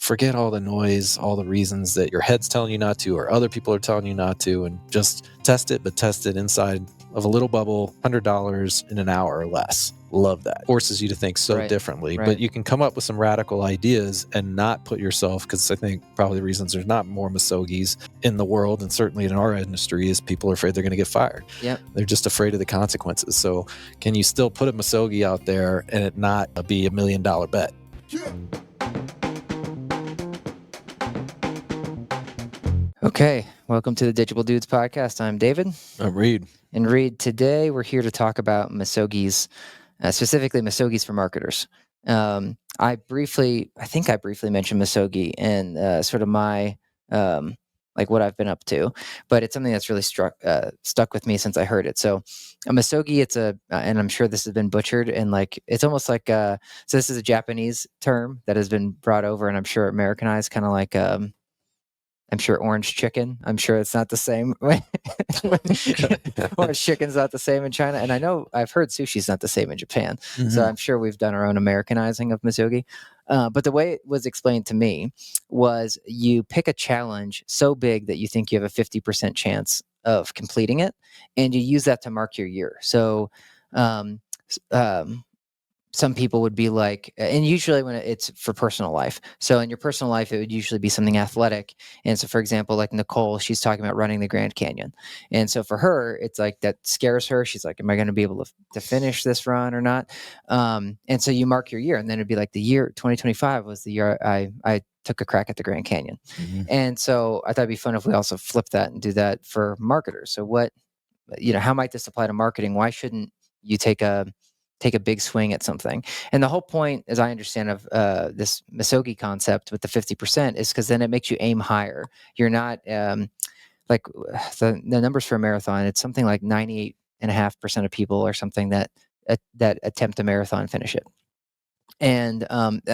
forget all the noise, all the reasons that your head's telling you not to, or other people are telling you not to, and just test it, but test it inside of a little bubble, $100 in an hour or less. Love that. Forces you to think so differently, but you can come up with some radical ideas and not put yourself, because I think probably the reasons there's not more Misogis in the world, and certainly in our industry, is people are afraid they're going to get fired. Yep. They're just afraid of the consequences. So can you still put a Misogi out there and it not be $1 million bet? Okay, welcome to the Digible Dudes Podcast. I'm David. I'm Reid. And Reid, today we're here to talk about Misogis, specifically Misogis for marketers. I think I briefly mentioned Misogi and sort of my like what I've been up to, but it's something that's really stuck with me since I heard it. So a Misogi, it's and I'm sure this has been butchered, and like it's almost like so this is a Japanese term that has been brought over, and I'm sure Americanized, kind of like I'm sure orange chicken. I'm sure it's not the same. Orange chicken's not the same in China. And I know I've heard sushi's not the same in Japan. Mm-hmm. So I'm sure we've done our own Americanizing of Misogi. But the way it was explained to me was you pick a challenge so big that you think you have a 50% chance of completing it, and you use that to mark your year. So some people would be like, and usually when it's for personal life. So in your personal life, it would usually be something athletic. And so, for example, like Nicole, she's talking about running the Grand Canyon. And so for her, it's like that scares her. She's like, am I going to be able to finish this run or not? And so you mark your year, and then it'd be like the year 2025 was the year I took a crack at the Grand Canyon. Mm-hmm. And so I thought it'd be fun if we also flip that and do that for marketers. So how might this apply to marketing? Why shouldn't you take a big swing at something? And the whole point, as I understand, of this Misogi concept with the 50% is because then it makes you aim higher. You're not like the numbers for a marathon. It's something like 98.5% of people or something that attempt a marathon finish it. And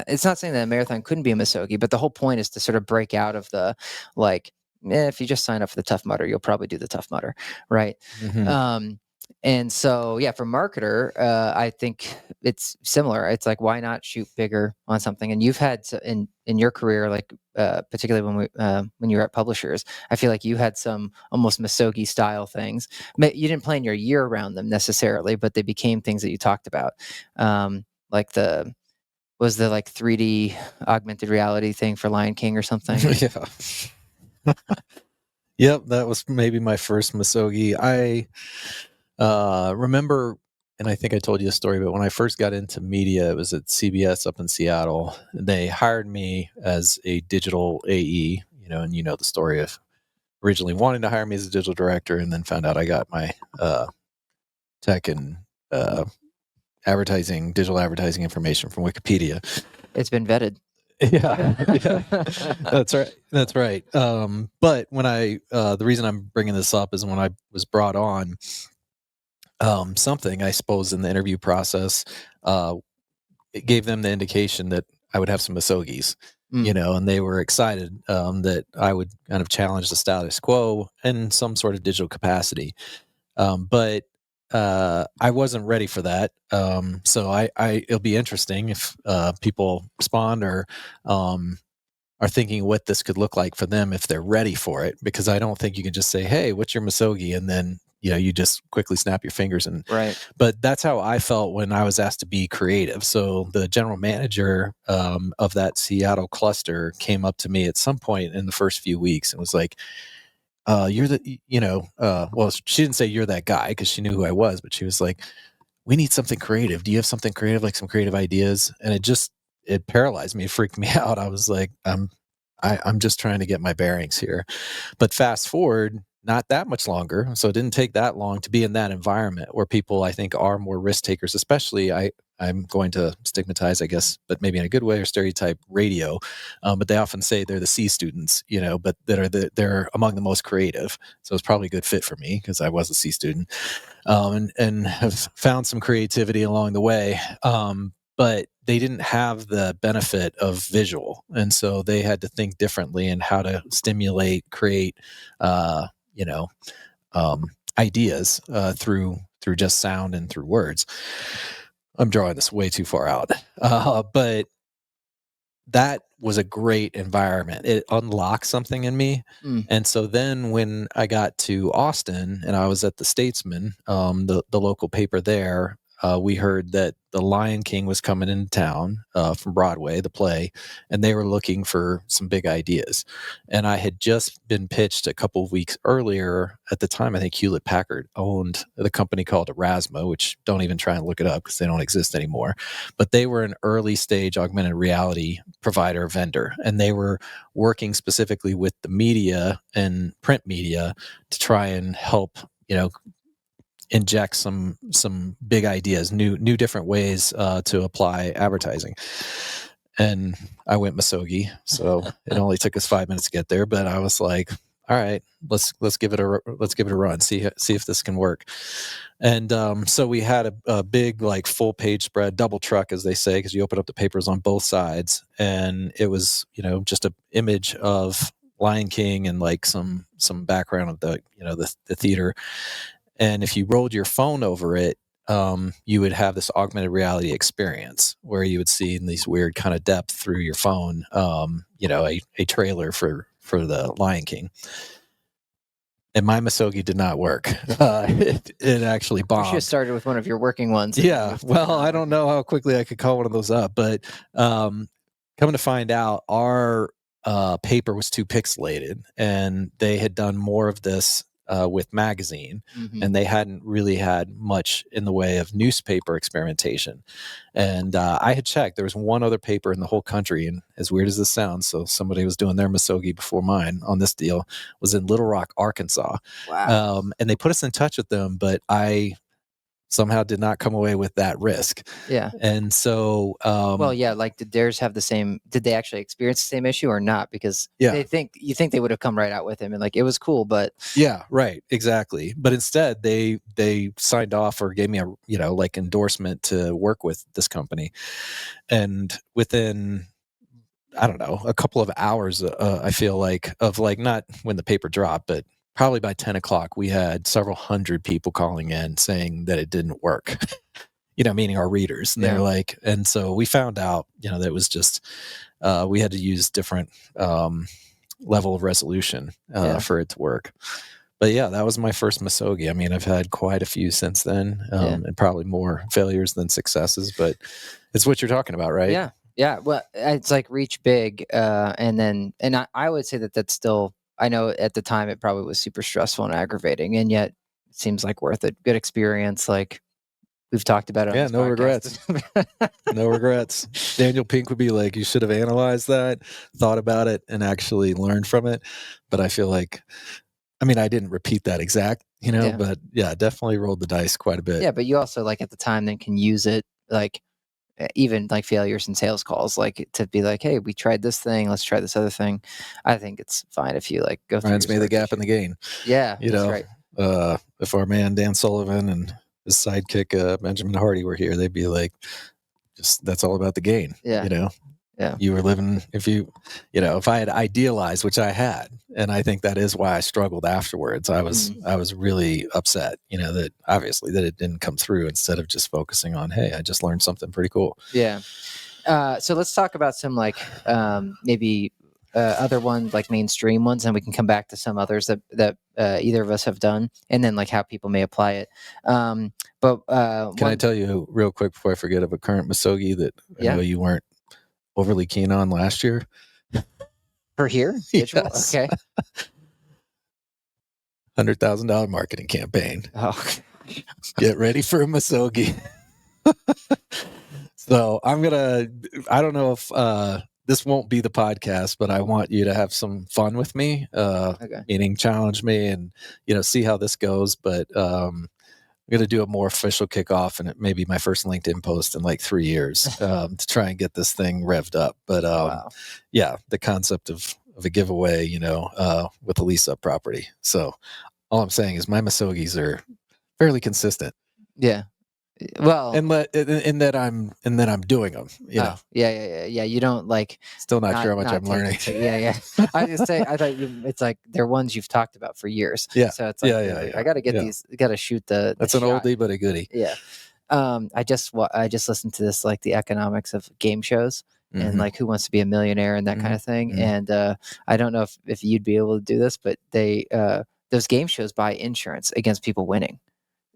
it's not saying that a marathon couldn't be a Misogi, but the whole point is to sort of break out of the if you just sign up for the Tough Mudder, you'll probably do the Tough Mudder, right? Mm-hmm. And so, for marketer, I think it's similar. It's like, why not shoot bigger on something? And you've had in your career, like particularly when you were at publishers, I feel like you had some almost Misogi style things. You didn't plan your year around them necessarily, but they became things that you talked about, like the 3D augmented reality thing for Lion King or something. Yeah. Yep, that was maybe my first Misogi. I remember, and I think I told you a story, but when I first got into media, it was at CBS up in Seattle. They hired me as a digital AE, and the story of originally wanting to hire me as a digital director, and then found out I got my tech and digital advertising information from Wikipedia. It's been vetted. Yeah. That's right. But when the reason I'm bringing this up is when I was brought on, something, I suppose, in the interview process, it gave them the indication that I would have some Misogis, and they were excited that I would kind of challenge the status quo in some sort of digital capacity. But I wasn't ready for that. So it'll be interesting if people respond or are thinking what this could look like for them if they're ready for it, because I don't think you can just say, hey, what's your Misogi? And then, you just quickly snap your fingers. But that's how I felt when I was asked to be creative. So the general manager of that Seattle cluster came up to me at some point in the first few weeks and was like, you're the, well, she didn't say you're that guy because she knew who I was, but she was like, we need something creative. Do you have something creative, like some creative ideas? And it paralyzed me. It freaked me out. I was like, I'm just trying to get my bearings here. But fast forward, not that much longer. So it didn't take that long to be in that environment where people, I think, are more risk takers, especially I'm going to stigmatize, I guess, but maybe in a good way, or stereotype radio. But they often say they're the C students, but they're among the most creative. So it's probably a good fit for me because I was a C student, and have found some creativity along the way. But they didn't have the benefit of visual. And so they had to think differently in how to stimulate, create, ideas through just sound and through words. I'm drawing this way too far out. But that was a great environment. It unlocked something in me. And so then when I got to Austin and I was at the Statesman, the local paper there, we heard that the Lion King was coming into town from Broadway, the play, and they were looking for some big ideas. And I had just been pitched a couple of weeks earlier. At the time, I think Hewlett Packard owned the company called Erasmo, which don't even try and look it up because they don't exist anymore. But they were an early stage augmented reality provider vendor, and they were working specifically with the media and print media to try and help, inject some big ideas, new different ways to apply advertising. And I went Misogi, so it only took us 5 minutes to get there. But I was like, all right, let's give it a run, see if this can work. And so we had a big, like, full page spread, double truck, as they say, because you open up the papers on both sides, and it was just an image of Lion King and like some background of the the theater. And if you rolled your phone over it, you would have this augmented reality experience where you would see in these weird kind of depth through your phone, a trailer for the Lion King. And my Misogi did not work. It actually bombed. You should have started with one of your working ones. Yeah. Well, I don't know how quickly I could call one of those up, but coming to find out, our paper was too pixelated, and they had done more of this with magazine, and they hadn't really had much in the way of newspaper experimentation. And I had checked, there was one other paper in the whole country, and as weird as this sounds, so somebody was doing their Misogi before mine on this deal, was in Little Rock, Arkansas. Wow. And they put us in touch with them, but I somehow did not come away with that risk. Yeah. And so well, yeah, like, did theirs have the same, did they actually experience the same issue or not? Because you think they would have come right out with him and like, it was cool, but yeah, right, exactly. But instead they signed off or gave me a like endorsement to work with this company. And within, I don't know, a couple of hours, I feel like, of like, not when the paper dropped, but probably by 10 o'clock, we had several hundred people calling in saying that it didn't work, meaning our readers. And they're like, and so we found out, that it was just, we had to use different level of resolution for it to work. But yeah, that was my first Misogi. I mean, I've had quite a few since then, and probably more failures than successes, but it's what you're talking about, right? Yeah. Yeah. Well, it's like reach big. And I would say that that's still, I know at the time it probably was super stressful and aggravating, and yet it seems like worth it. Good experience. Like we've talked about it. Yeah. On No podcast. regrets. No regrets. Daniel Pink would be like, you should have analyzed that, thought about it, and actually learned from it. But I feel like, I mean, I didn't repeat that exact, but yeah, definitely rolled the dice quite a bit. Yeah. But you also, like, at the time then can use it, like, even like failures in sales calls, like to be like, hey, we tried this thing, let's try this other thing. I think it's fine if you like go through. Reminds me of the gap in the gain. Yeah. That's right. If our man Dan Sullivan and his sidekick Benjamin Hardy were here, they'd be like, just that's all about the gain. Yeah. Yeah. You were living, if I had idealized, which I had, and I think that is why I struggled afterwards. I was really upset, that obviously that it didn't come through, instead of just focusing on, hey, I just learned something pretty cool. Yeah. So let's talk about some like maybe other ones, like mainstream ones, and we can come back to some others that either of us have done, and then like how people may apply it. But can I tell you real quick before I forget of a current Misogi that I know you weren't overly keen on last year? For here? Digible? Yes. Okay. $100,000 marketing campaign. Oh, get ready for a Misogi. So I don't know if this won't be the podcast, but I want you to have some fun with me, meaning challenge me and, see how this goes. But I'm going to do a more official kickoff, and it may be my first LinkedIn post in like 3 years to try and get this thing revved up. But yeah, the concept of a giveaway, with a Lease-Up property. So all I'm saying is my Misogis are fairly consistent. Yeah. Well, in that I'm doing them. Yeah. You don't like. Still not sure how much I'm learning. I just say I thought it's like they're ones you've talked about for years. Yeah. So it's like, I got to get these. Got to shoot the. That's an oldie but a goodie. Yeah. I just listened to this, like the economics of game shows, and like Who Wants to Be a Millionaire and that kind of thing. And I don't know if you'd be able to do this, but they those game shows buy insurance against people winning.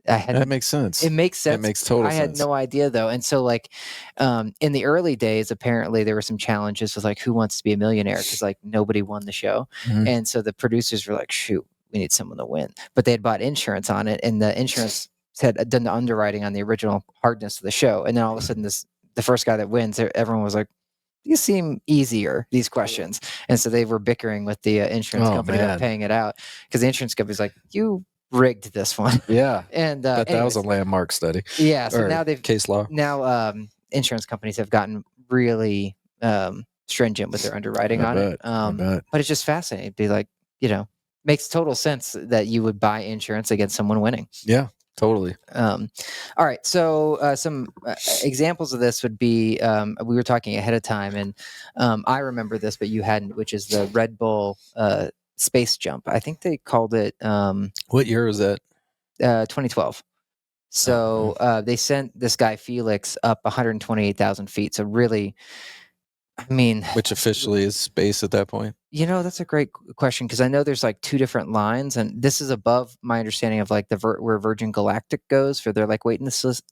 That makes sense. It makes sense. It makes total sense. I had no idea though. And so like in the early days, apparently there were some challenges with like Who Wants to Be a Millionaire, because like nobody won the show. And so the producers were like, shoot, we need someone to win. But they had bought insurance on it, and the insurance had done the underwriting on the original hardness of the show. And then all of a sudden the first guy that wins, everyone was like, these seem easier, these questions. And so they were bickering with the insurance company about paying it out, because the insurance company's like, you rigged this one. Yeah. And but that was a landmark study. Yeah. So now they've case law. Now insurance companies have gotten really stringent with their underwriting on it. But it's just fascinating. It'd be like, makes total sense that you would buy insurance against someone winning. Yeah. Totally. All right. So some examples of this would be, we were talking ahead of time, and I remember this, but you hadn't, which is the Red Bull space jump. I think they called it. What year was that? 2012. So they sent this guy Felix up 128,000 feet. So really, I mean, which officially is space at that point? That's a great question, because I know there's like two different lines, and this is above my understanding of like where Virgin Galactic goes for their like weightlessness,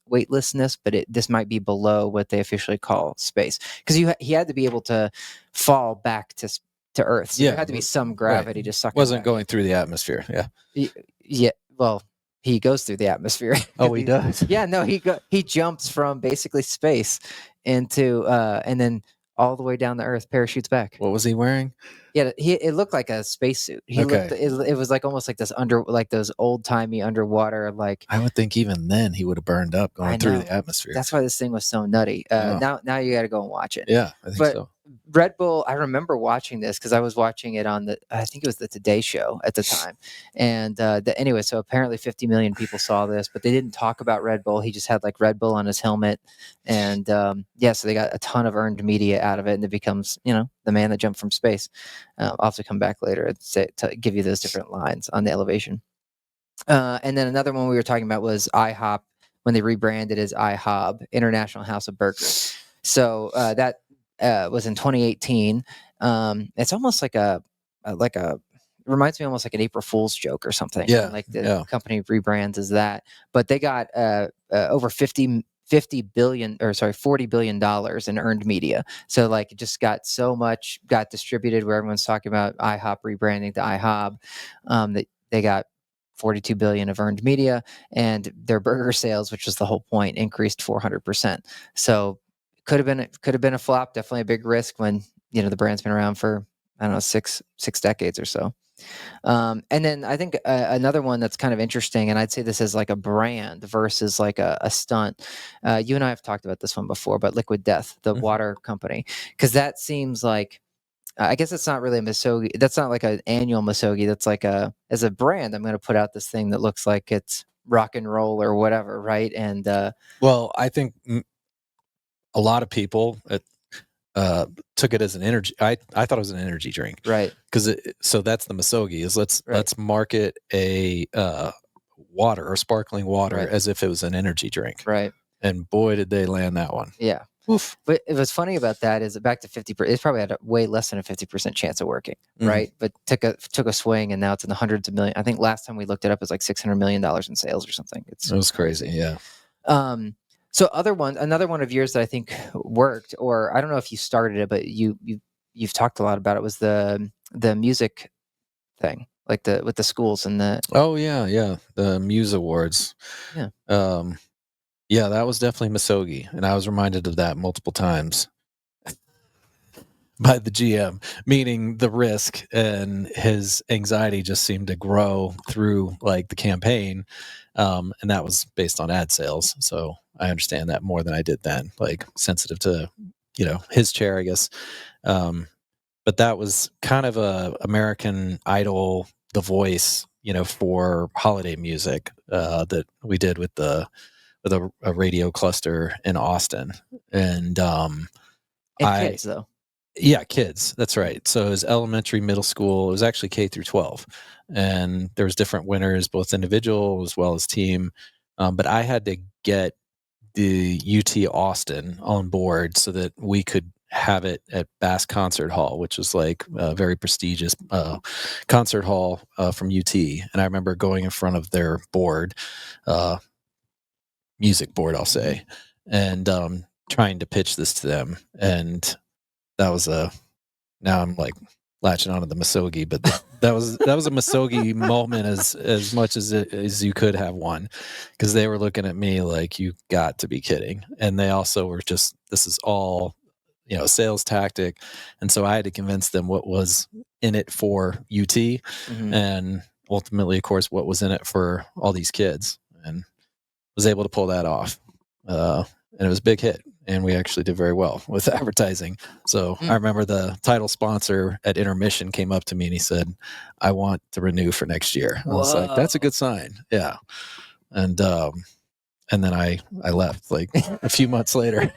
but this might be below what they officially call space, because he had to be able to fall back to Earth. So there had to be some gravity to suck. Wasn't going through the atmosphere. Yeah. Yeah. Well, he goes through the atmosphere. Oh, he does. Yeah. No, he jumps from basically space into and then all the way down to Earth, parachutes back. What was he wearing? Yeah, it looked like a spacesuit. It was like almost like this those old timey underwater like. I would think even then he would have burned up going through the atmosphere. That's why this thing was so nutty. Now you got to go and watch it. Yeah, I think so. Red Bull, I remember watching this because I was watching it on I think it was the Today Show at the time. And anyway, so apparently 50 million people saw this, but they didn't talk about Red Bull. He just had like Red Bull on his helmet. And so they got a ton of earned media out of it, and it becomes, the man that jumped from space. I'll have to come back later and to give you those different lines on the elevation. And then another one we were talking about was IHOP, when they rebranded as IHOB, International House of Burgers. So that was in 2018. It's almost like it reminds me almost like an April Fool's joke or something. Yeah. Like the company rebrands as that. But they got over $40 billion in earned media. So like it just got so much, got distributed where everyone's talking about IHOP rebranding to IHOB, that they got 42 billion of earned media, and their burger sales, which was the whole point, increased 400%. So could have been a flop, definitely a big risk when, the brand's been around for, I don't know, six decades or so. And then I think another one that's kind of interesting, and I'd say this is like a brand versus like a stunt. You and I have talked about this one before, but Liquid Death, the water company, because that seems like, I guess it's not really a Misogi. That's not like an annual Misogi. That's like as a brand, I'm going to put out this thing that looks like it's rock and roll or whatever, right? And well, I think a lot of people took it as an energy. I thought it was an energy drink, right? Because so that's the Misogi is let's market a water or sparkling water as if it was an energy drink, right? And boy, did they land that one. Yeah. Oof. But what's funny about that is back to 50%. It's probably had a way less than a 50% chance of working, right? But took a swing, and now it's in the hundreds of million. I think last time we looked it up, it was like $600 million in sales or something. It was crazy, yeah. So another one of yours that I think worked, or I don't know if you started it, but you've talked a lot about it, was the music thing, like with the schools and the. Oh yeah, the Muse Awards. Yeah. Yeah, that was definitely Misogi, and I was reminded of that multiple times by the GM, meaning the risk and his anxiety just seemed to grow through like the campaign, and that was based on ad sales. So I understand that more than I did then, like sensitive to his chair, I guess. But that was kind of a American Idol, The Voice, for holiday music that we did with a radio cluster in Austin. And kids though. Yeah, kids. That's right. So it was elementary, middle school. It was actually K through 12. And there was different winners, both individual as well as team. But I had to get the UT Austin on board so that we could have it at Bass Concert Hall, which is like a very prestigious concert hall from UT. And I remember going in front of their board, music board, I'll say, and trying to pitch this to them. And that was now I'm like latching onto the Misogi, but that was a Misogi moment as much as you could have one, because they were looking at me like, you got to be kidding. And they also were just, this is all, sales tactic. And so I had to convince them what was in it for UT, and ultimately, of course, what was in it for all these kids, and was able to pull that off. And it was a big hit, and we actually did very well with advertising. So I remember the title sponsor at intermission came up to me and he said, "I want to renew for next year." I was like, "That's a good sign." Yeah. And then I left like a few months later.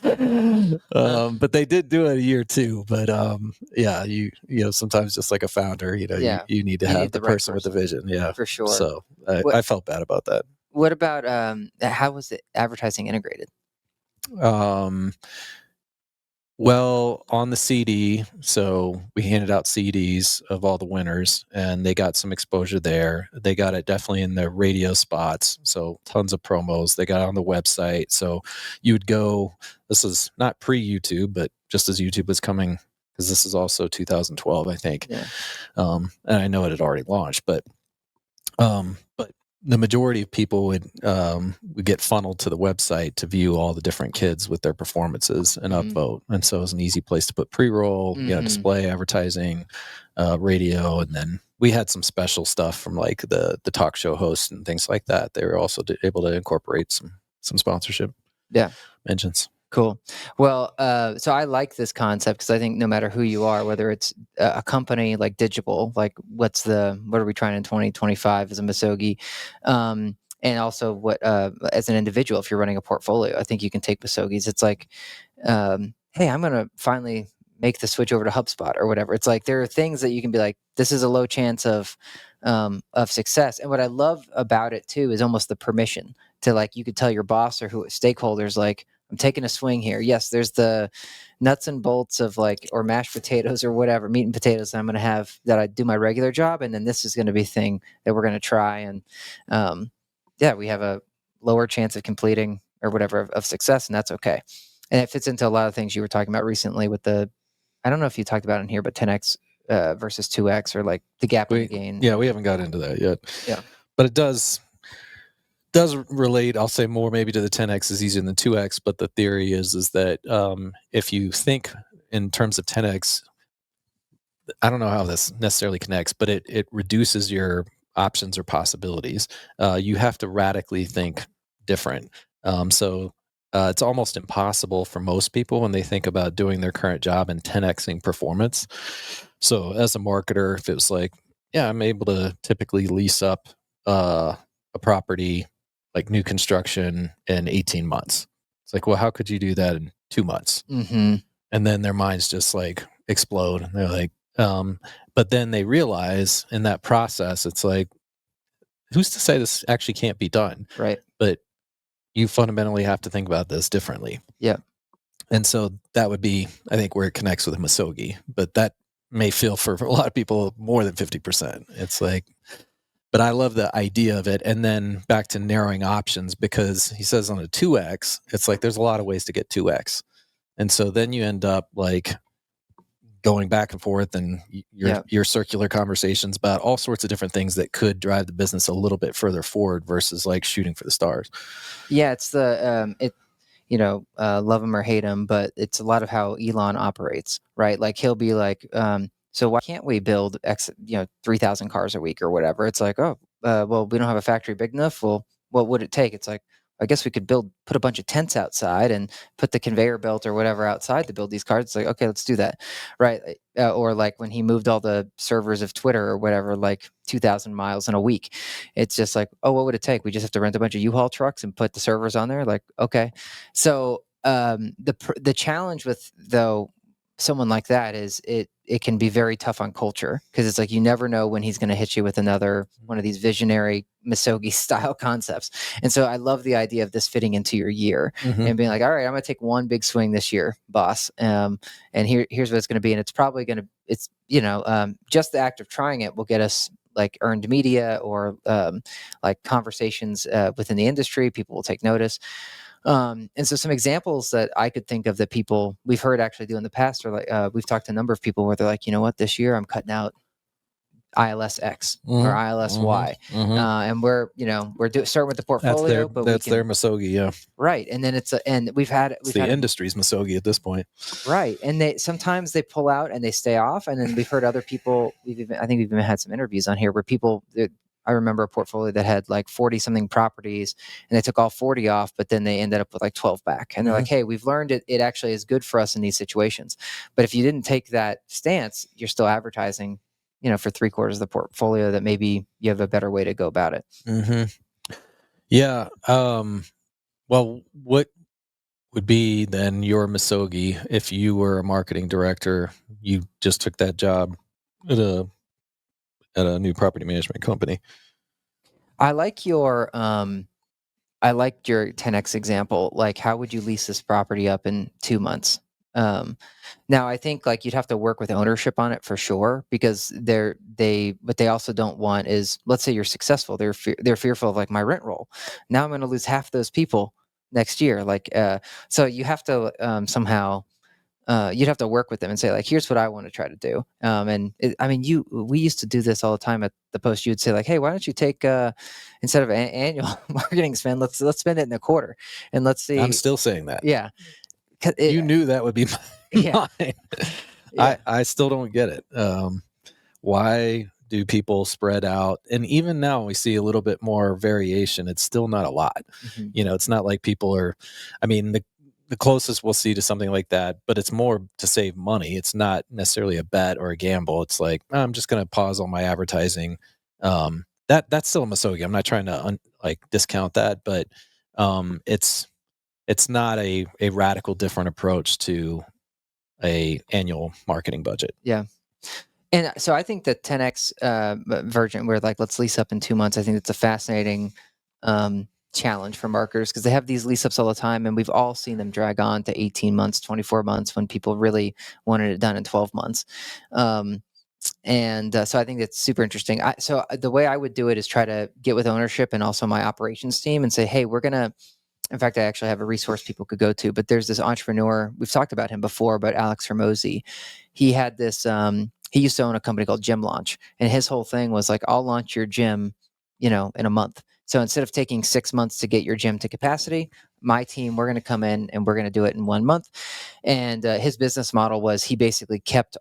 But they did do it a year too. But yeah, sometimes just like a founder, you need to have the right person with the vision. Yeah, for sure. So I felt bad about that. What about how was the advertising integrated? Well, on the CD, so we handed out CDs of all the winners, and they got some exposure there. They got it definitely in the radio spots, so tons of promos. They got it on the website, so you would go. This is not pre-YouTube, but just as YouTube was coming, because this is also 2012, I think. Yeah. And I know it had already launched, but the majority of people would get funneled to the website to view all the different kids with their performances and upvote. And so it was an easy place to put pre-roll, display advertising, radio. And then we had some special stuff from like the talk show hosts and things like that. They were also able to incorporate some sponsorship mentions. Cool. Well, so I like this concept because I think no matter who you are, whether it's a company like Digible, like what are we trying in 2025 as a Misogi, and also what as an individual, if you're running a portfolio, I think you can take Misogis. It's like, hey, I'm going to finally make the switch over to HubSpot or whatever. It's like there are things that you can be like, this is a low chance of success. And what I love about it too is almost the permission to, like, you could tell your boss or stakeholders, like, I'm taking a swing here. Yes, there's the nuts and bolts of like, or mashed potatoes or whatever, meat and potatoes that I'm going to have that I do my regular job. And then this is going to be thing that we're going to try. And we have a lower chance of completing or whatever of success. And that's okay. And it fits into a lot of things you were talking about recently with I don't know if you talked about it in here, but 10X versus 2X, or like the gap in the gain. Yeah, we haven't got into that yet. Yeah. But it does relate, I'll say, more maybe to the 10X is easier than 2X, but the theory is that if you think in terms of 10X, I don't know how this necessarily connects, but it reduces your options or possibilities. You have to radically think different. So it's almost impossible for most people when they think about doing their current job and 10Xing performance. So as a marketer, if it was like, yeah, I'm able to typically lease up a property, like new construction, in 18 months. It's like, well, how could you do that in 2 months? Mm-hmm. And then their minds just like explode. And they're like, but then they realize in that process, it's like, who's to say this actually can't be done? Right. But you fundamentally have to think about this differently. Yeah. And so that would be, I think, where it connects with Misogi. But that may feel for a lot of people more than 50%. It's like, but I love the idea of it. And then back to narrowing options, because he says on a 2X, it's like there's a lot of ways to get 2X. And so then you end up like going back and forth and your circular conversations about all sorts of different things that could drive the business a little bit further forward versus like shooting for the stars. Yeah, it's the love him or hate him, but it's a lot of how Elon operates, right? Like he'll be like, so why can't we build 3,000 cars a week or whatever? It's like, well, we don't have a factory big enough. Well, what would it take? It's like, I guess we could put a bunch of tents outside and put the conveyor belt or whatever outside to build these cars. It's like, okay, let's do that. Right. Or like when he moved all the servers of Twitter or whatever, like 2,000 miles in a week, it's just like, oh, what would it take? We just have to rent a bunch of U-Haul trucks and put the servers on there. Like, okay. So the challenge with, though, someone like that is it can be very tough on culture, because it's like you never know when he's going to hit you with another one of these visionary Misogi style concepts. And so I love the idea of this fitting into your year and being like, all right, I'm going to take one big swing this year, boss. And here's what it's going to be. And it's probably going to, it's, just the act of trying it will get us like earned media or like conversations within the industry. People will take notice. And so some examples that I could think of that people we've heard actually do in the past are like, we've talked to a number of people where they're like, you know what, this year I'm cutting out ILS X or ILS Y. And we're starting with the portfolio, but that's their Misogi, yeah. Right. And then and we've had the industry's Misogi at this point. Right. And sometimes they pull out and they stay off. And then we've heard other people, I think we've even had some interviews on here where people, I remember a portfolio that had like 40 something properties and they took all 40 off, but then they ended up with like 12 back. And they're like, hey, we've learned it actually is good for us in these situations. But if you didn't take that stance, you're still advertising, for 3/4 of the portfolio that maybe you have a better way to go about it. Yeah. Well, what would be then your Misogi if you were a marketing director? You just took that job at a new property management company. I like your 10x example. Like, how would you lease this property up in 2 months? Now I think like you'd have to work with ownership on it for sure, because what they also don't want is, let's say you're successful, they're fearful of like my rent roll. Now I'm going to lose half those people next year. Like, so you have to somehow. You'd have to work with them and say like, here's what I want to try to do. We used to do this all the time at the Post. You'd say like, hey, why don't you take instead of annual marketing spend, let's spend it in a quarter, and let's see. I'm still saying that. Yeah. You knew that would be mine. Yeah. I still don't get it. Why do people spread out? And even now we see a little bit more variation. It's still not a lot. It's not like people are, the closest we'll see to something like that, but it's more to save money. It's not necessarily a bet or a gamble. It's like, I'm just going to pause all my advertising. That's still a Misogi. I'm not trying to discount that, but it's not a radical different approach to a annual marketing budget. Yeah. And so I think the 10x version where like, let's lease up in 2 months, I think it's a fascinating challenge for marketers, because they have these lease ups all the time, and we've all seen them drag on to 18 months, 24 months when people really wanted it done in 12 months. So I think it's super interesting. So the way I would do it is try to get with ownership and also my operations team and say, hey, in fact, I actually have a resource people could go to, but there's this entrepreneur, we've talked about him before, but Alex Hermosi. He had this, he used to own a company called Gym Launch, and his whole thing was like, I'll launch your gym, in a month. So instead of taking 6 months to get your gym to capacity, my team, we're going to come in and we're going to do it in 1 month. And his business model was he basically kept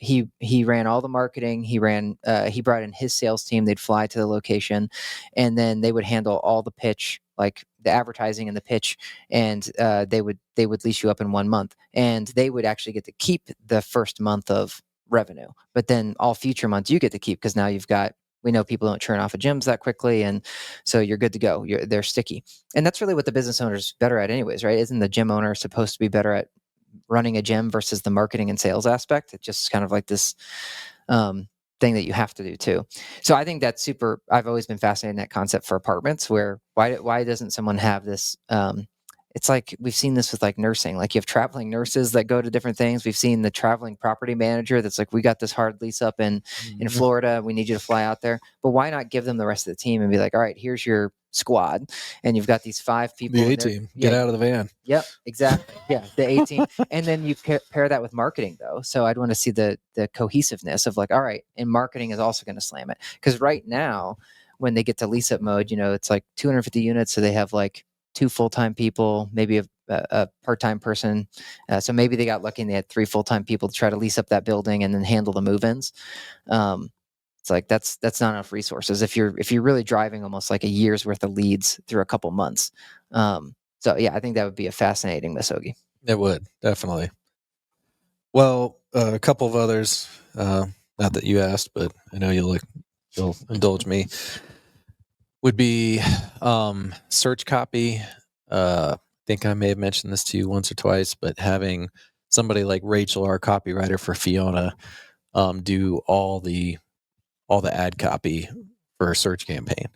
he ran all the marketing. He brought in his sales team. They'd fly to the location, and then they would handle all the pitch, like the advertising and the pitch, and they would lease you up in 1 month, and they would actually get to keep the first month of revenue, but then all future months you get to keep, because now we know people don't churn off of gyms that quickly, and so you're good to go. They're sticky, and that's really what the business owner's better at, anyways, right? Isn't the gym owner supposed to be better at running a gym versus the marketing and sales aspect? It's just kind of like this thing that you have to do too. So I think that's super. I've always been fascinated in that concept for apartments, where why doesn't someone have this? It's like we've seen this with like nursing. Like you have traveling nurses that go to different things. We've seen the traveling property manager that's like, we got this hard lease up in Florida. We need you to fly out there. But why not give them the rest of the team and be like, all right, here's your squad, and you've got these 5 people. The A-team, get out of the van. Yep, exactly. Yeah, the A-team. And then you pair that with marketing, though. So I'd want to see the cohesiveness of like, all right, and marketing is also going to slam it, because right now when they get to lease up mode, it's like 250 units, so they have like 2 full-time people, maybe a part-time person. So maybe they got lucky and they had 3 full-time people to try to lease up that building and then handle the move-ins. It's like that's not enough resources if you're really driving almost like a year's worth of leads through a couple months. So yeah, I think that would be a fascinating Misogi. It would, definitely. Well, a couple of others, not that you asked, but I know you'll indulge me, would be search copy. I think I may have mentioned this to you once or twice, but having somebody like Rachel, our copywriter for Fiona, do all the ad copy for a search campaign.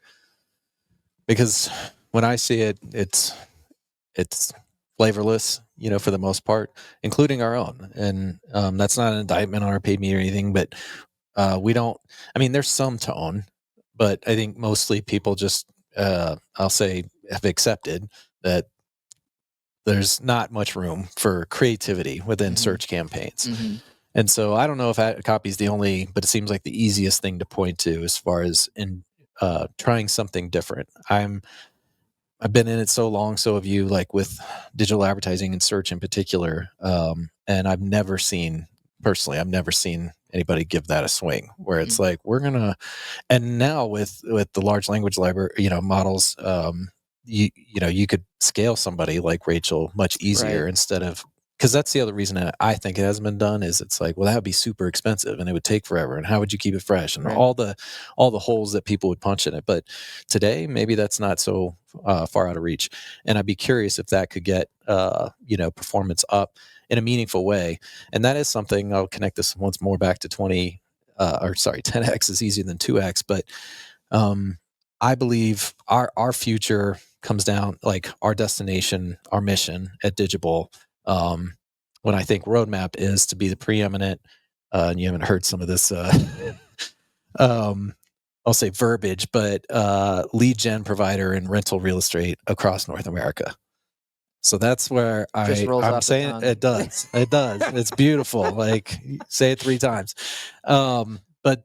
Because when I see it, it's flavorless, for the most part, including our own. And that's not an indictment on our paid media or anything, but we don't. I mean, there's some tone, but I think mostly people just, I'll say, have accepted that there's not much room for creativity within search campaigns. And so I don't know if ad copy is the only, but it seems like the easiest thing to point to as far as in trying something different. I've been in it so long, so have you, like with digital advertising and search in particular. And I've never seen anybody give that a swing where it's like, we're going to, and now with the large language library, models, you could scale somebody like Rachel much easier instead of, because that's the other reason that I think it hasn't been done is it's like, well, that would be super expensive and it would take forever. And how would you keep it fresh and all the holes that people would punch in it. But today, maybe that's not so far out of reach. And I'd be curious if that could get, performance up in a meaningful way. And that is something I'll connect this once more back to 10X is easier than 2X. But I believe our future comes down, like our destination, our mission at Digible, when I think roadmap is to be the preeminent, and you haven't heard some of this, I'll say verbiage, but lead gen provider in rental real estate across North America. So that's where I'm saying it does. It does. It's beautiful. Like, say it 3 times. But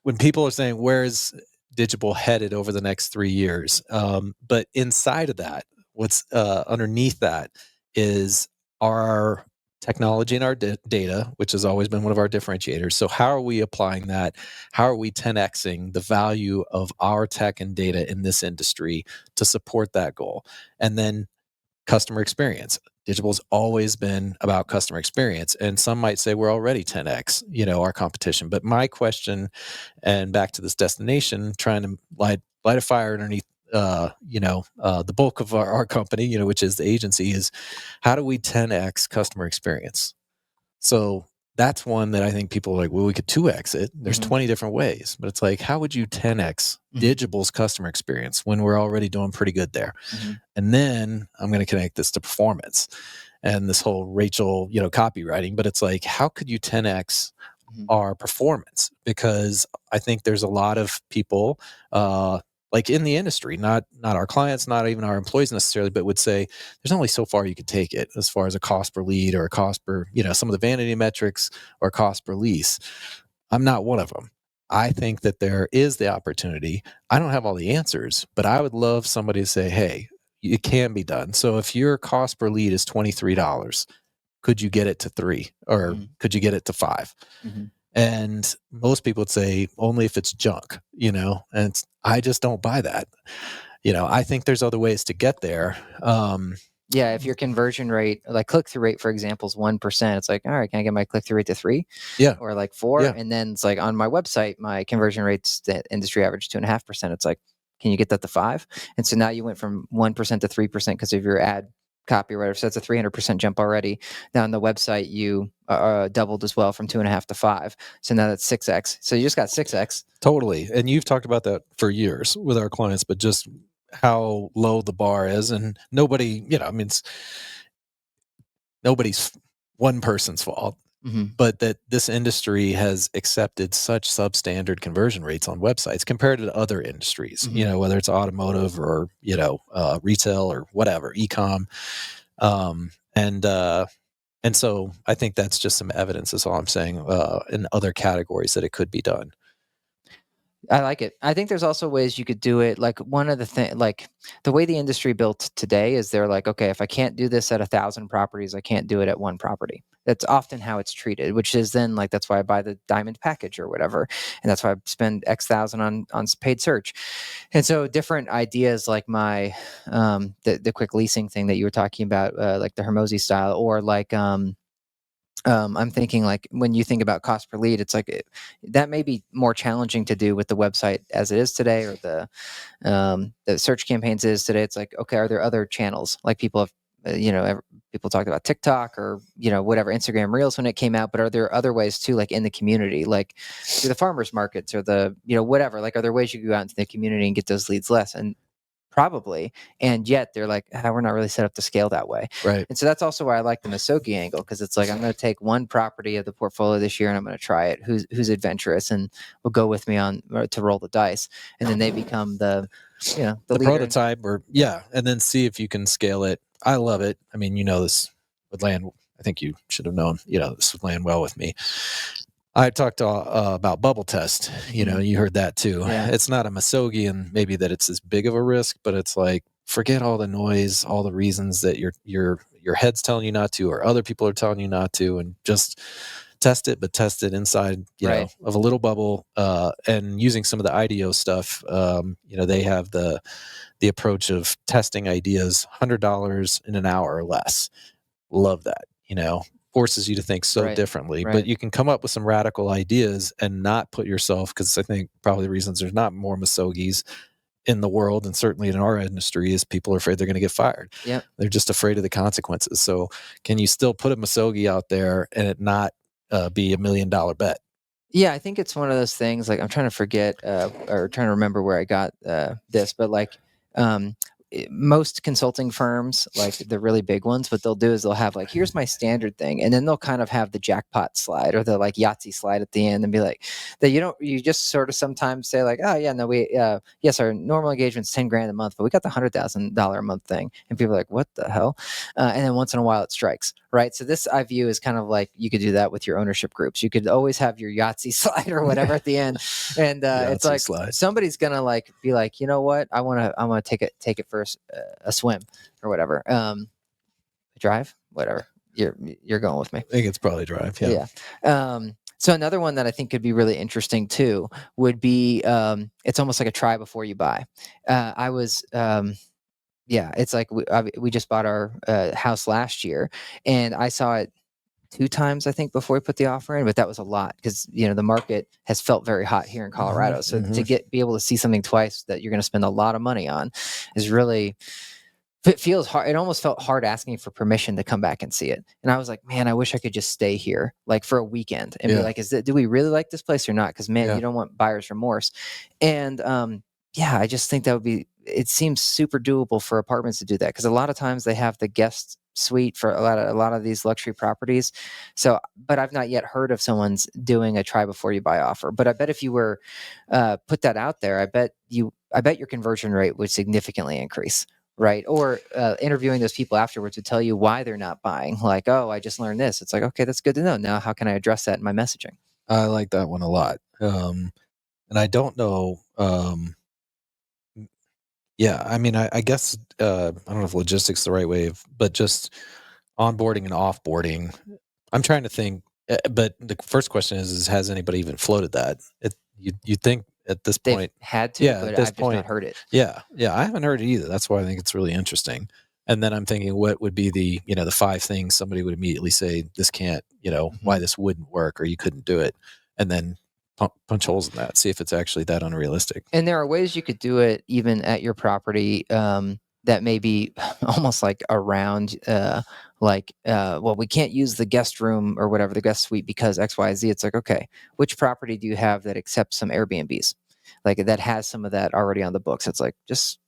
when people are saying, where's Digible headed over the next 3 years? But inside of that, what's underneath that is our technology and our data, which has always been one of our differentiators. So how are we applying that? How are we 10Xing the value of our tech and data in this industry to support that goal? And then customer experience. Digible's always been about customer experience. And some might say we're already 10X, our competition. But my question, and back to this destination, trying to light a fire underneath the bulk of our company, which is the agency, is how do we 10X customer experience? So that's one that I think people are like, well, we could 2X it. There's 20 different ways, but it's like, how would you 10X Digible's customer experience when we're already doing pretty good there? And then I'm going to connect this to performance and this whole Rachel, copywriting, but it's like, how could you 10X our performance? Because I think there's a lot of people, like in the industry, not our clients, not even our employees necessarily, but would say there's only so far you could take it as far as a cost per lead or a cost per, some of the vanity metrics or cost per lease. I'm not one of them. I think that there is the opportunity. I don't have all the answers, but I would love somebody to say, hey, it can be done. So if your cost per lead is $23, could you get it to 3 or could you get it to 5? And most people would say only if it's junk, and I just don't buy that. I think there's other ways to get there. Yeah, if your conversion rate, like click-through rate, for example, is 1%, it's like, all right, can I get my click-through rate to 3? Yeah. Or like 4? Yeah. And then it's like on my website, my conversion rate's the industry average 2.5%. It's like, can you get that to 5? And so now you went from 1% to 3% because of your ad copywriter. So that's a 300% jump already. Now on the website, you doubled as well from 2.5 to 5. So now that's 6X. So you just got 6X. Totally. And you've talked about that for years with our clients, but just how low the bar is, and nobody, nobody's one person's fault, but that this industry has accepted such substandard conversion rates on websites compared to other industries, whether it's automotive or, retail or whatever, e-com. And so I think that's just some evidence, is all I'm saying, in other categories that it could be done. I like it. I think there's also ways you could do it. Like one of the things, like the way the industry built today is they're like, okay, if I can't do this at 1,000 properties, I can't do it at one property. That's often how it's treated, which is then like, that's why I buy the diamond package or whatever. And that's why I spend X thousand on paid search. And so different ideas like my, the quick leasing thing that you were talking about, like the Hermosi style, or like, I'm thinking like when you think about cost per lead, it's like that may be more challenging to do with the website as it is today, or the search campaigns is today. It's like, okay, are there other channels? Like people have people talked about TikTok or, whatever, Instagram Reels when it came out, but are there other ways too, like in the community, like through the farmers markets or the, whatever, like, are there ways you can go out into the community and get those leads less? And probably, and yet they're like, we're not really set up to scale that way. Right. And so that's also why I like the Misogi angle, because it's like, I'm going to take one property of the portfolio this year and I'm going to try it. Who's adventurous and will go with me on to roll the dice, and then they become the prototype, and then see if you can scale it. I love it. I mean, this would land. I think you should have known. This would land well with me. I talked about bubble test. You heard that too. Yeah. It's not a Misogi, and maybe that it's as big of a risk, but it's like, forget all the noise, all the reasons that your head's telling you not to, or other people are telling you not to, and just test it, but test it inside, Right. of a little bubble, and using some of the IDEO stuff. They have the approach of testing ideas, $100 in an hour or less. Love that. Forces you to think so differently, but you can come up with some radical ideas and not put yourself, because I think probably the reasons there's not more Misogis in the world, and certainly in our industry, is people are afraid they're going to get fired. Yep. They're just afraid of the consequences. So can you still put a Misogi out there and it not be $1 million bet? Yeah, I think it's one of those things, like, I'm trying to forget or trying to remember where I got this, but like most consulting firms, like the really big ones, what they'll do is they'll have like, here's my standard thing, and then they'll kind of have the jackpot slide or the like Yahtzee slide at the end, and be like, that you just sort of sometimes say like, oh yeah, no, yes, our normal engagement's $10,000 a month, but we got the $100,000 a month thing, and people are like, what the hell? And then once in a while it strikes, right? So this, I view, is kind of like, you could do that with your ownership groups. You could always have your Yahtzee slide or whatever at the end, and it's like slide. Somebody's gonna like be like, you know what, I want to take it for a swim or whatever, drive, whatever, you're going with me. I think it's probably drive. Yeah. So another one that I think could be really interesting too would be, it's almost like a try before you buy. It's like we just bought our house last year, and I saw it 2 times, I think, before we put the offer in, but that was a lot because, the market has felt very hot here in Colorado. So to be able to see something twice that you're going to spend a lot of money on is really, it feels hard. It almost felt hard asking for permission to come back and see it. And I was like, man, I wish I could just stay here like for a weekend and be like, do we really like this place or not? Because man, you don't want buyer's remorse. And I just think that would be, it seems super doable for apartments to do that, because a lot of times they have the guest suite for a lot of these luxury properties. So, but I've not yet heard of someone's doing a try before you buy offer. But I bet if you were put that out there, I bet your conversion rate would significantly increase. Right. Or interviewing those people afterwards to tell you why they're not buying. Like, oh, I just learned this. It's like, okay, that's good to know. Now, how can I address that in my messaging? I like that one a lot. And I don't know. I mean, I guess I don't know if logistics is the right way, but just onboarding and offboarding. I'm trying to think, but the first question is has anybody even floated that? You think at this point had to, but I've just not heard it. Yeah, I haven't heard it either. That's why I think it's really interesting. And then I'm thinking, what would be the the 5 things somebody would immediately say this can't, why this wouldn't work or you couldn't do it, and then punch holes in that, see if it's actually that unrealistic. And there are ways you could do it even at your property that may be almost like around well, we can't use the guest room or whatever, the guest suite, because XYZ. It's like, okay, which property do you have that accepts some Airbnbs, like that has some of that already on the books? It's like, just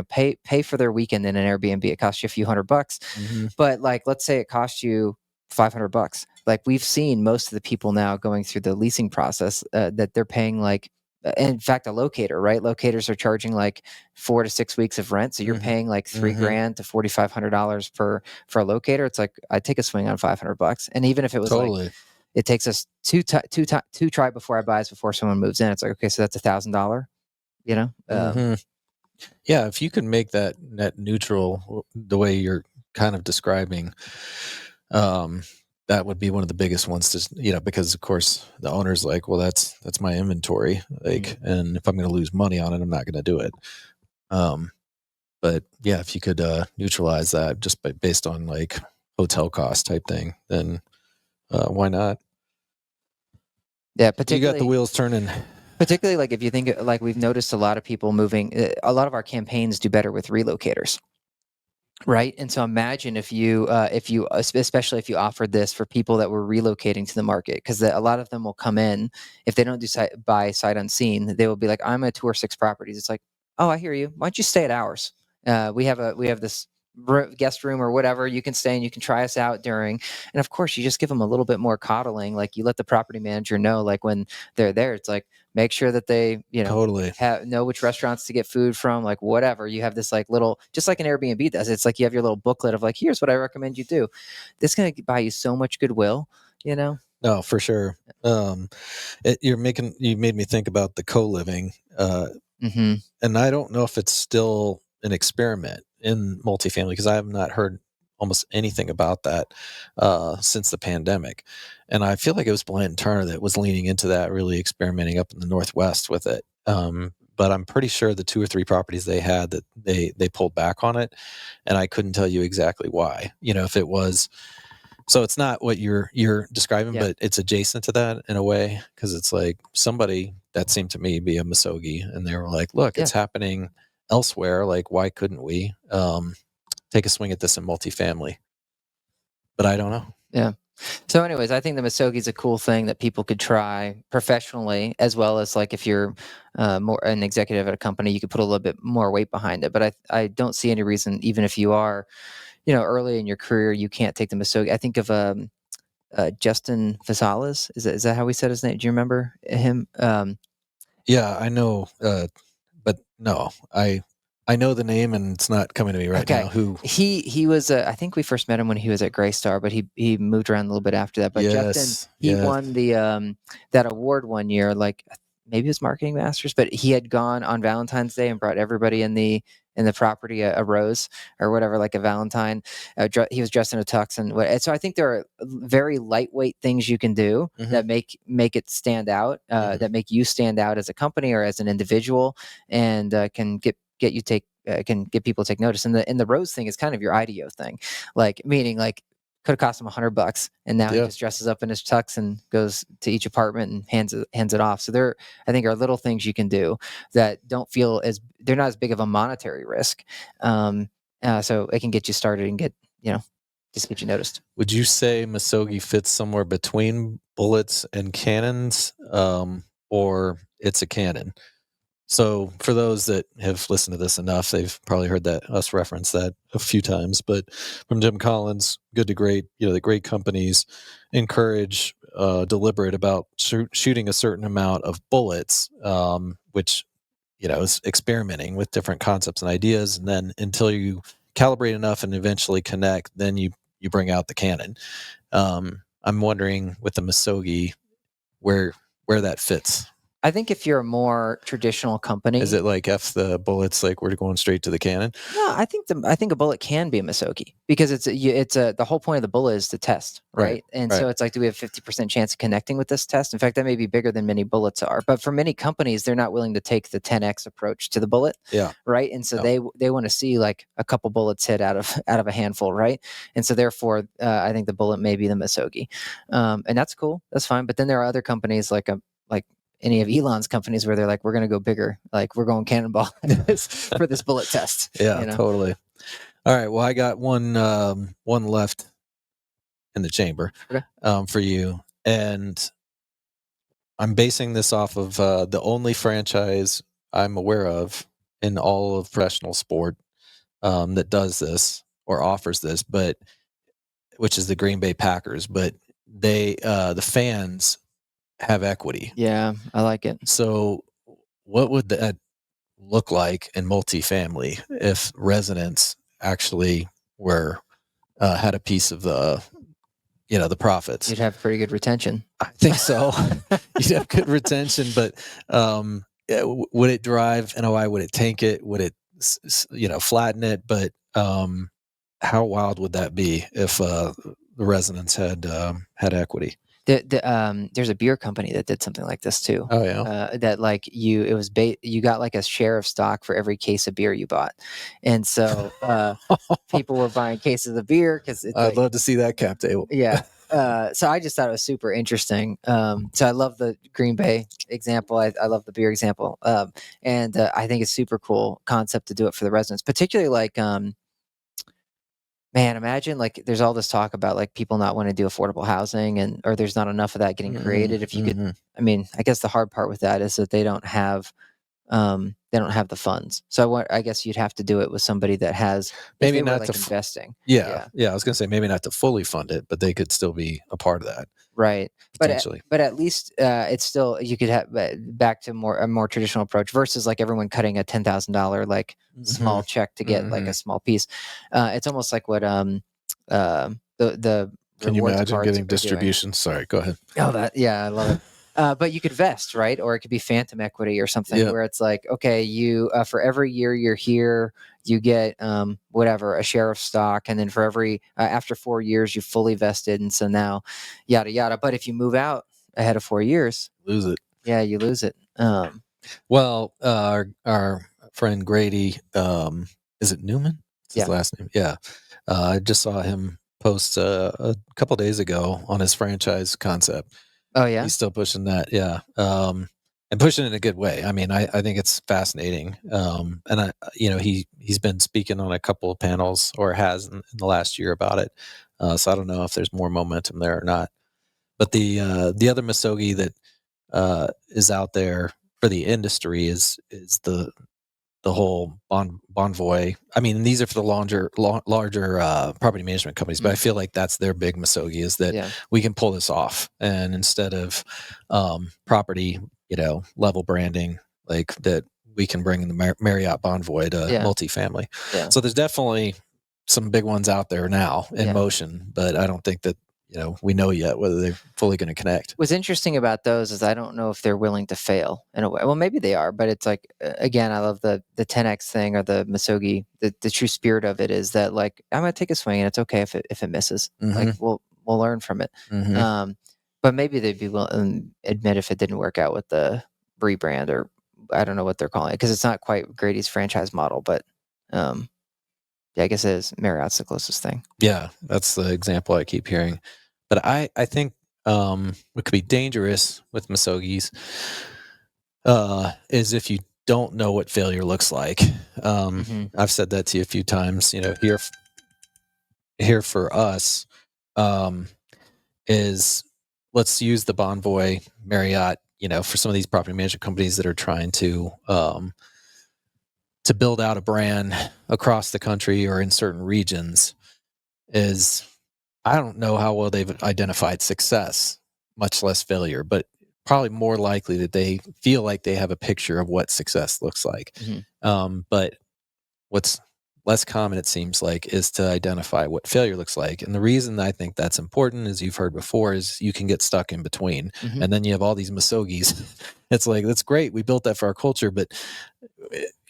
pay for their weekend in an Airbnb. It costs you a few $100, but like, let's say it costs you $500. Like, we've seen most of the people now going through the leasing process that they're paying like, in fact, a locator, right? Locators are charging like 4 to 6 weeks of rent. So you're paying like $3,000 to $4,500 for a locator. It's like, I'd take a swing on $500. And even if it was like, it takes us two try before I buys before someone moves in. It's like, okay, so that's $1,000, Yeah. If you can make that net neutral the way you're kind of describing, that would be one of the biggest ones to, because of course the owner's like, well, that's my inventory. Like, and if I'm going to lose money on it, I'm not going to do it. But yeah, if you could neutralize that just based on like hotel cost type thing, then why not? Yeah. You got the wheels turning. Particularly like if you think, like, we've noticed a lot of people moving, a lot of our campaigns do better with relocators. Right. And so imagine if you, especially if you offered this for people that were relocating to the market, because a lot of them will come in, if they don't do buy sight unseen, they will be like, I'm a tour 6 properties. It's like, oh, I hear you. Why don't you stay at ours? We have this guest room or whatever. You can stay and you can try us out during. And of course, you just give them a little bit more coddling. Like you let the property manager know, like when they're there, it's like, make sure that they, Totally. know which restaurants to get food from, like whatever. You have this like little, just like an Airbnb does. It's like you have your little booklet of like, here's what I recommend you do. This is going to buy you so much goodwill, No, for sure. You made me think about the co-living, Mm-hmm. and I don't know if it's still an experiment in multifamily because I have not heard almost anything about that since the pandemic. And I feel like it was Blanton Turner that was leaning into that, really experimenting up in the Northwest with it. But I'm pretty sure the 2 or 3 properties they had that they pulled back on it, and I couldn't tell you exactly why. If it was. So it's not what you're describing, Yeah. but it's adjacent to that in a way, because it's like somebody that seemed to me be a Misogi, and they were like, "Look, it's happening elsewhere. Like, why couldn't we take a swing at this in multifamily?" But I don't know. Yeah. So anyways, I think the Misogi is a cool thing that people could try professionally, as well as like if you're more an executive at a company, you could put a little bit more weight behind it. But I don't see any reason, even if you are, early in your career, you can't take the Misogi. I think of Justin Fasales. Is that how we said his name? Do you remember him? Yeah, I know, but no, I know the name, and it's not coming to me right now. Who? He was. I think we first met him when he was at Graystar, but he moved around a little bit after that. But Justin, he won the that award one year, like maybe it was marketing masters, but he had gone on Valentine's Day and brought everybody in the property a rose or whatever, like a Valentine. He was dressed in a tux and so I think there are very lightweight things you can do that make it stand out, that make you stand out as a company or as an individual, and can get people to take notice. And the rose thing is kind of your IDEO thing, like meaning like could have cost him $100, and now he just dresses up in his tux and goes to each apartment and hands it off. So there, I think, are little things you can do that don't feel they're not as big of a monetary risk. So it can get you started and just get you noticed. Would you say Misogi fits somewhere between bullets and cannons, or it's a cannon? So for those that have listened to this enough, they've probably heard us reference that a few times. But from Jim Collins, Good to Great, the great companies encourage deliberate about shooting a certain amount of bullets, which is experimenting with different concepts and ideas, and then until you calibrate enough and eventually connect, then you bring out the cannon. I'm wondering with the Misogi where that fits. I think if you're a more traditional company, is it like F the bullets, like we're going straight to the cannon? No, I think a bullet can be a Misogi because it's the whole point of the bullet is to test, right? And so it's like, do we have 50% chance of connecting with this test? In fact, that may be bigger than many bullets are. But for many companies, they're not willing to take the 10x approach to the bullet, right? And so they want to see like a couple bullets hit out of a handful, right? And so therefore, I think the bullet may be the Misogi, and that's cool, that's fine. But then there are other companies like any of Elon's companies where they're like, we're going to go bigger. Like we're going cannonball for this bullet test. Yeah, totally. All right. Well, I got one left in the chamber for you. And I'm basing this off of the only franchise I'm aware of in all of professional sport that does this or offers this, but which is the Green Bay Packers. But they, the fans have equity. Yeah, I like it. So what would that look like in multifamily if residents actually were had a piece of the profits? You'd have pretty good retention. I think so. You'd have good retention, but would it drive NOI? Would it tank it? Would it flatten it? But how wild would that be if the residents had equity? There's a beer company that did something like this too. Oh yeah. That like you got like a share of stock for every case of beer you bought, and so people were buying cases of beer because I'd love to see that cap table. Yeah. So I just thought it was super interesting. So I love the Green Bay example. I love the beer example, and I think it's super cool concept to do it for the residents, particularly like Man, imagine like there's all this talk about like people not wanting to do affordable housing or there's not enough of that getting created. If you could, I mean, I guess the hard part with that is that they don't have the funds. So I guess you'd have to do it with somebody that has, if Maybe they were not like to investing. Yeah. I was gonna say maybe not to fully fund it, but they could still be a part of that Right. potentially. But at least it's still, you could have back to a more traditional approach versus like everyone cutting a $10,000 like small check to get like a small piece. It's almost like what the Can you rewards imagine cards getting are doing. distribution? Sorry, go ahead. Oh, I love it. But you could vest, right? Or it could be phantom equity or something where it's like, okay, you for every year you're here, you get whatever, a share of stock, and then for every after 4 years you fully vested, and so now yada yada. But if you move out ahead of 4 years, Lose it. yeah, you lose it. Well, our friend Grady, is it Newman? It's his last name. Yeah. I just saw him post a couple days ago on his franchise concept. Oh yeah, He's still pushing that. Yeah. And pushing it in a good way. I mean, I think it's fascinating. And he's been speaking on a couple of panels or has in the last year about it. So I don't know if there's more momentum there or not. But the other Misogi that is out there for the industry is the whole Bonvoy. I mean, these are for the larger property management companies, but I feel like that's their big Misogi is that we can pull this off, and instead of property, level branding like that, we can bring the Marriott Bonvoy to multifamily. So there's definitely some big ones out there now in motion, but I don't think that we know yet whether they're fully going to connect. What's interesting about those is I don't know if they're willing to fail in a way. Well, maybe they are, but it's like, again, I love the 10X thing or the Misogi. The true spirit of it is that like, I'm going to take a swing and it's okay if it misses. Like we'll learn from it. But maybe they'd be willing to admit if it didn't work out with the rebrand, or I don't know what they're calling it, because it's not quite Grady's franchise model, but yeah, I guess it is. Marriott's the closest thing. Yeah, that's the example I keep hearing. But I think what could be dangerous with Misogis is if you don't know what failure looks like. I've said that to you a few times. Here for us is, let's use the Bonvoy, Marriott. For some of these property management companies that are trying to build out a brand across the country or in certain regions, is I don't know how well they've identified success, much less failure, but probably more likely that they feel like they have a picture of what success looks like. But what's less common, it seems like, is to identify what failure looks like. And the reason I think that's important, as you've heard before, is you can get stuck in between. And then you have all these Misogis. It's like, that's great. We built that for our culture, but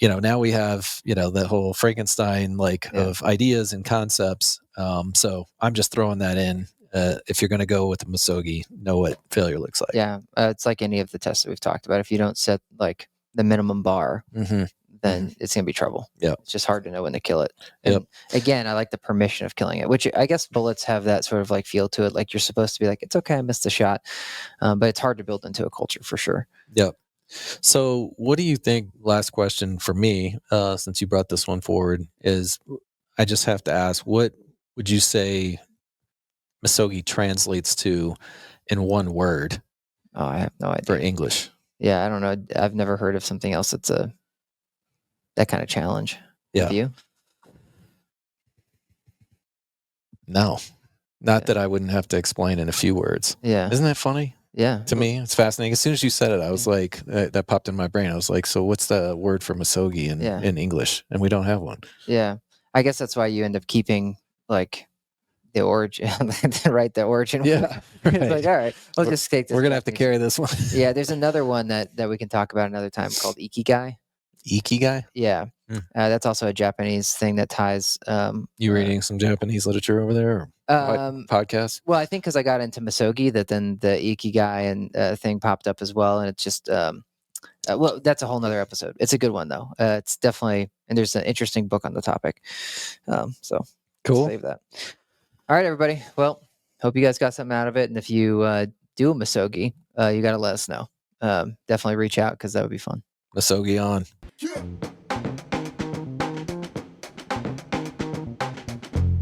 now we have, that whole Frankenstein of ideas and concepts. So I'm just throwing that in. If you're going to go with the Misogi, know what failure looks like. Yeah. It's like any of the tests that we've talked about. If you don't set like the minimum bar, then it's going to be trouble. Yeah. It's just hard to know when to kill it. And again, I like the permission of killing it, which I guess bullets have that sort of like feel to it. Like you're supposed to be like, it's okay, I missed the shot. But it's hard to build into a culture for sure. Yep. So what do you think, last question for me, since you brought this one forward, is I just have to ask, what would you say Misogi translates to in one word? Oh, I have no idea. For English. Yeah, I don't know. I've never heard of something else that's that kind of challenge. Yeah. Have you? No. Not that I wouldn't have to explain in a few words. Yeah. Isn't that funny? Yeah. To me, it's fascinating. As soon as you said it, I was like, that popped in my brain. I was like, so what's the word for Misogi in English? And we don't have one. Yeah. I guess that's why you end up keeping like the origin, right? The origin. Yeah. Right. It's like, all right, we'll just take this. We're going to have to carry this one. Yeah. There's another one that we can talk about another time called Ikigai. Ikigai? Yeah. That's also a Japanese thing that ties. You reading some Japanese literature over there? Or podcast? Well, I think because I got into Misogi, that then the Ikigai and thing popped up as well. And it's just, well, that's a whole nother episode. It's a good one though. It's definitely, and there's an interesting book on the topic. So cool. Save that. All right, everybody. Well, hope you guys got something out of it. And if you do a Misogi, you got to let us know. Definitely reach out because that would be fun. Misogi on.